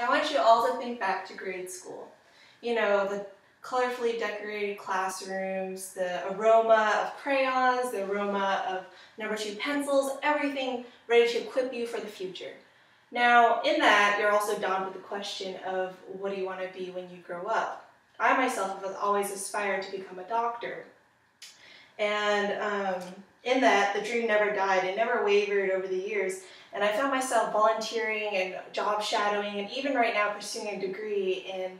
I want you all to think back to grade school. You know, the colorfully decorated classrooms, the aroma of crayons, the aroma of number 2 pencils, everything ready to equip you for the future. Now, in that, you're also dawned with the question of what do you want to be when you grow up? I myself have always aspired to become a doctor. And in that, the dream never died. It never wavered over the years. And I found myself volunteering and job shadowing, and even right now pursuing a degree in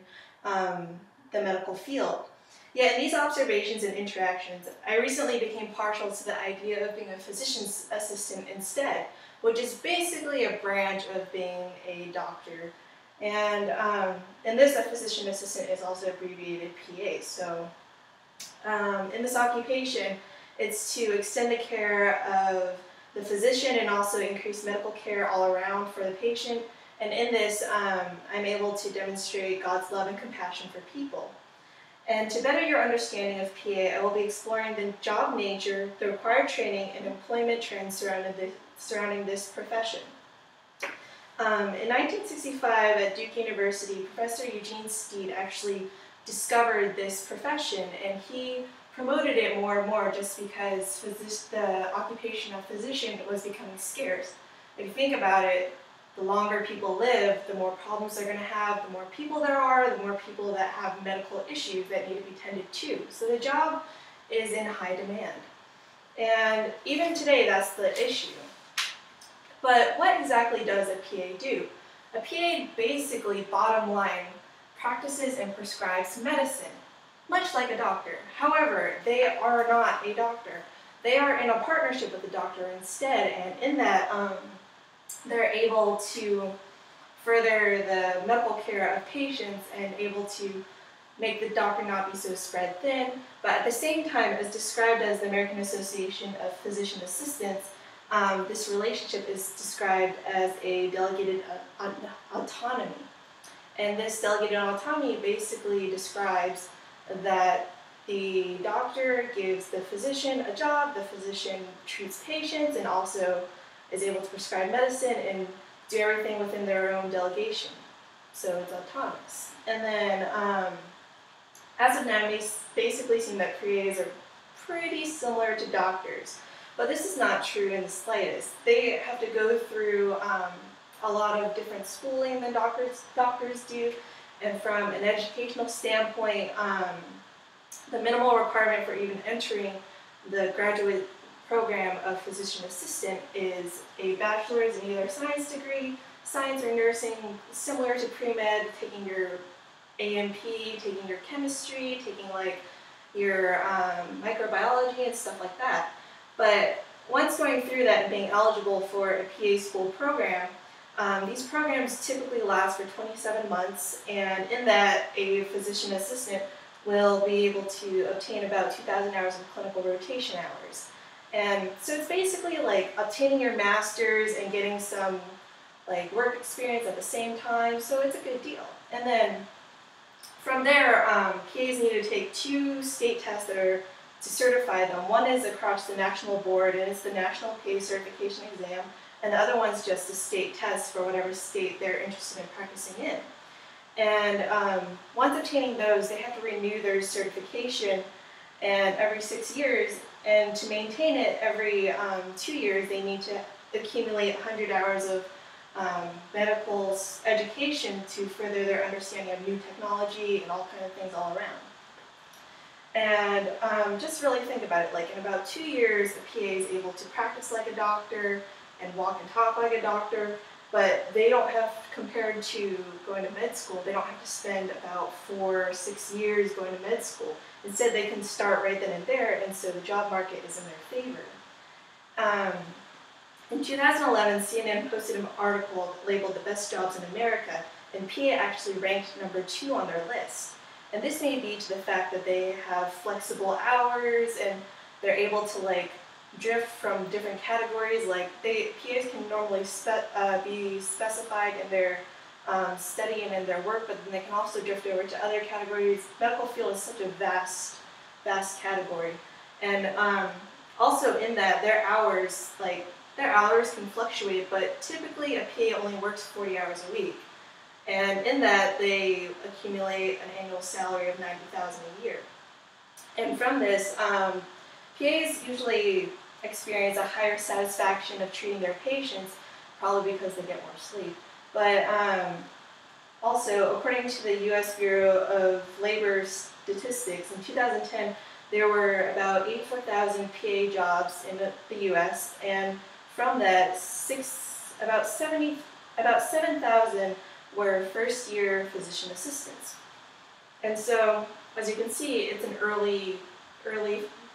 the medical field. Yet in these observations and interactions, I recently became partial to the idea of being a physician's assistant instead, which is basically a branch of being a doctor. And in this, a physician assistant is also abbreviated PA. So in this occupation, it's to extend the care of the physician and also increase medical care all around for the patient. And in this, I'm able to demonstrate God's love and compassion for people. And to better your understanding of PA, I will be exploring the job nature, the required training, and employment trends surrounding this profession. In 1965 at Duke University, Professor Eugene Steed actually discovered this profession, and he promoted it more and more just because the occupation of physician was becoming scarce. If you think about it, the longer people live, the more problems they're going to have, the more people there are, the more people that have medical issues that need to be tended to. So the job is in high demand. And even today, that's the issue. But what exactly does a PA do? A PA basically, bottom line, practices and prescribes medicine, much like a doctor. However, they are not a doctor. They are in a partnership with the doctor instead, and in that, they're able to further the medical care of patients and able to make the doctor not be so spread thin, but at the same time, as described as the American Association of Physician Assistants, this relationship is described as a delegated autonomy. And this delegated autonomy basically describes that the doctor gives the physician a job, the physician treats patients, and also is able to prescribe medicine and do everything within their own delegation. So it's autonomous. And then, as of now, it basically seems that PAs are pretty similar to doctors. But this is not true in the slightest. They have to go through a lot of different schooling than doctors do. And from an educational standpoint, the minimal requirement for even entering the graduate program of physician assistant is a bachelor's in either science degree, science or nursing, similar to pre-med, taking your A&P, taking your chemistry, taking like your microbiology and stuff like that. But once going through that and being eligible for a PA school program, these programs typically last for 27 months, and in that, a physician assistant will be able to obtain about 2,000 hours of clinical rotation hours. And so it's basically like obtaining your master's and getting some like work experience at the same time, so it's a good deal. And then from there, PAs need to take 2 state tests that are to certify them. One is across the national board, and it's the National PA Certification Exam, and the other one's just a state test for whatever state they're interested in practicing in. And once obtaining those, they have to renew their certification and every 6 years, and to maintain it every 2 years, they need to accumulate 100 hours of medical education to further their understanding of new technology and all kinds of things all around. And just really think about it, like in about 2 years, the PA is able to practice like a doctor and walk and talk like a doctor, but they don't have, compared to going to med school, they don't have to spend about 4 or 6 years going to med school. Instead, they can start right then and there, and so the job market is in their favor. In 2011, CNN posted an article labeled "The Best Jobs in America," and PA actually ranked number 2 on their list. And this may be to the fact that they have flexible hours and they're able to like drift from different categories. Like PAs can normally be specified in their study and in their work, but then they can also drift over to other categories. Medical field is such a vast category, and also in that their hours can fluctuate, but typically a PA only works 40 hours a week. And in that, they accumulate an annual salary of $90,000 a year. And from this, PAs usually experience a higher satisfaction of treating their patients, probably because they get more sleep. But also, according to the U.S. Bureau of Labor Statistics, in 2010, there were about 84,000 PA jobs in the U.S., and from that, about 7,000 were first-year physician assistants. And so, as you can see, it's an early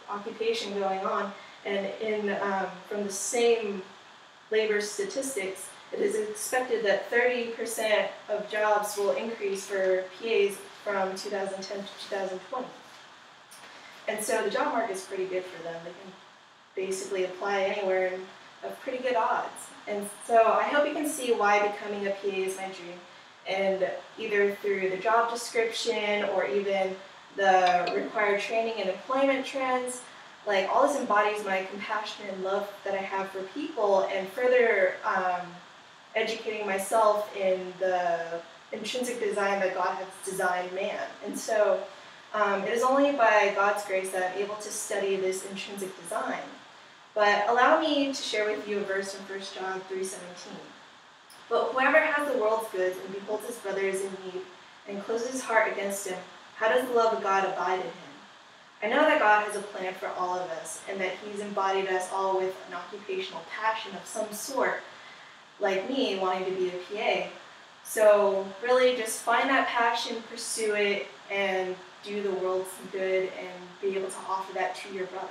occupation going on, and from the same labor statistics, it is expected that 30% of jobs will increase for PAs from 2010 to 2020. And so the job market is pretty good for them. They can basically apply anywhere and have pretty good odds. And so I hope you can see why becoming a PA is my dream. And either through the job description or even the required training and employment trends, like all this embodies my compassion and love that I have for people, and further educating myself in the intrinsic design that God has designed man. And so it is only by God's grace that I'm able to study this intrinsic design. But allow me to share with you a verse from 1 John 3:17. But whoever has the world's goods and beholds his brother is in need and closes his heart against him, how does the love of God abide in him? I know that God has a plan for all of us, and that he's embodied us all with an occupational passion of some sort, like me wanting to be a PA. So really just find that passion, pursue it, and do the world some good and be able to offer that to your brother.